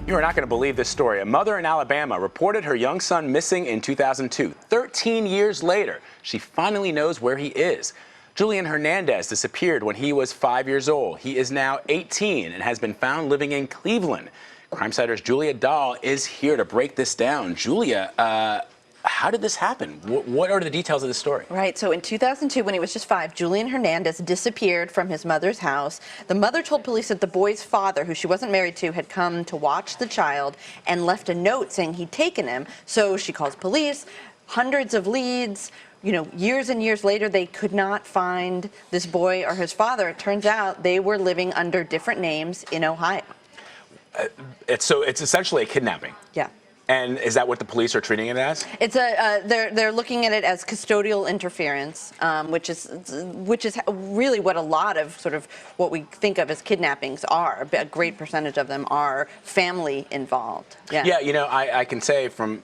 You are not going to believe this story. A mother in Alabama reported her young son missing in 2002. 13 years later, she finally knows where he is. Julian Hernandez disappeared when he was 5 years old. He is now 18 and has been found living in Cleveland. Crimesider's Julia Dahl is here to break this down. Julia, how did this happen? What are the details of the story? Right, so in 2002, when he was just 5, Julian Hernandez disappeared from his mother's house. The mother told police that the boy's father, who she wasn't married to, had come to watch the child and left a note saying he'd taken him. So she calls police, hundreds of leads. You know, years and years later, they could not find this boy or his father. It turns out they were living under different names in Ohio. So it's essentially a kidnapping. Yeah. And is that what the police are treating it as? It's they're looking at it as custodial interference, which is really what a lot of sort of what we think of as kidnappings are. A great percentage of them are family involved. Yeah. Yeah, you know, I can say from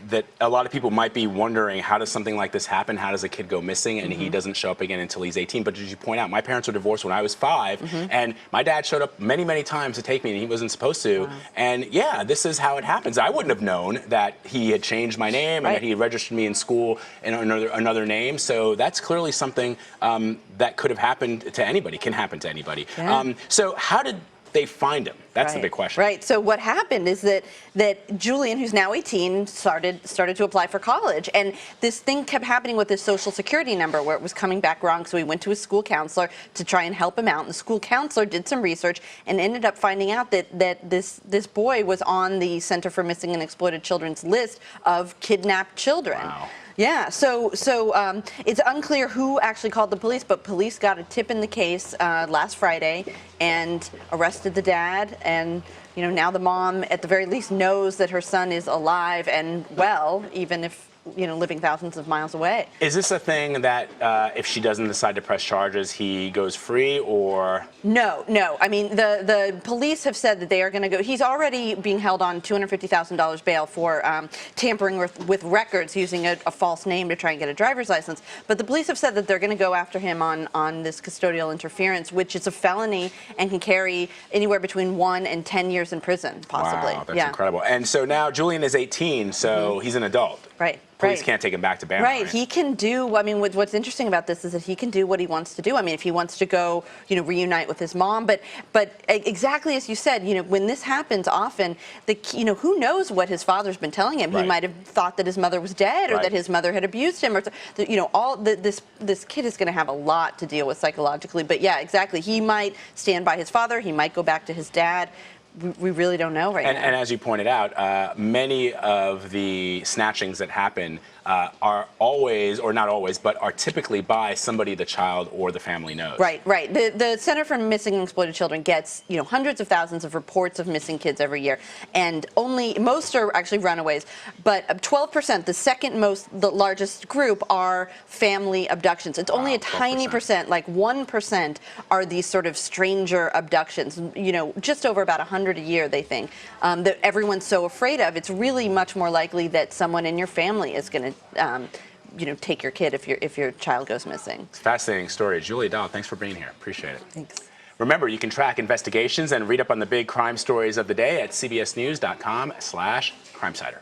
that a lot of people might be wondering, how does something like this happen? How does a kid go missing and he doesn't show up again until he's 18? But as you point out, my parents were divorced when I was 5, and my dad showed up many, many times to take me, and he wasn't supposed to. Wow. And yeah, this is how it happens. I wouldn't have known that he had changed my name and that he had registered me in school in another name. So that's clearly something that could have happened to anybody, can happen to anybody. Yeah. So how did they find him? That's the big question. Right. So what happened is that Julian, who's now 18, started to apply for college, and this thing kept happening with his social security number where it was coming back wrong. So he went to his school counselor to try and help him out, and the school counselor did some research and ended up finding out that this boy was on the Center for Missing and Exploited Children's list of kidnapped children. Wow. Yeah, so it's unclear who actually called the police, but police got a tip in the case last Friday and arrested the dad. And you know, now the mom, at the very least, knows that her son is alive and well, even if, you know, living thousands of miles away. Is this a thing that if she doesn't decide to press charges, he goes free, or? No. I mean, the police have said that they are going to go. He's already being held on $250,000 bail for tampering with records using a false name to try and get a driver's license. But the police have said that they're going to go after him on this custodial interference, which is a felony and can carry anywhere between 1 and 10 years in prison, possibly. Wow, that's incredible. And so now Julian is 18, so he's an adult. Right. Police can't take him back to Bama. Right. He can do, I mean, what's interesting about this is that he can do what he wants to do. I mean, if he wants to go, you know, reunite with his mom, but exactly as you said, you know, when this happens often, you know, who knows what his father's been telling him? He might have thought that his mother was dead, or that his mother had abused him, or, you know, this kid is going to have a lot to deal with psychologically. But yeah, exactly. He might stand by his father. He might go back to his dad. We really don't know right now. And as you pointed out, many of the snatchings that happen are always, or not always, but are typically by somebody the child or the family knows. Right. The Center for Missing and Exploited Children gets, you know, hundreds of thousands of reports of missing kids every year, and most are actually runaways, but 12%, the largest group, are family abductions. It's only a tiny percent, like 1%, are these sort of stranger abductions. You know, just over about 100 a year, they think, that everyone's so afraid of. It's really much more likely that someone in your family is going to you know, take your kid if your child goes missing. It's a fascinating story. Julia Dahl, thanks for being here. Appreciate it. Thanks. Remember, you can track investigations and read up on the big crime stories of the day at cbsnews.com/Crimesider.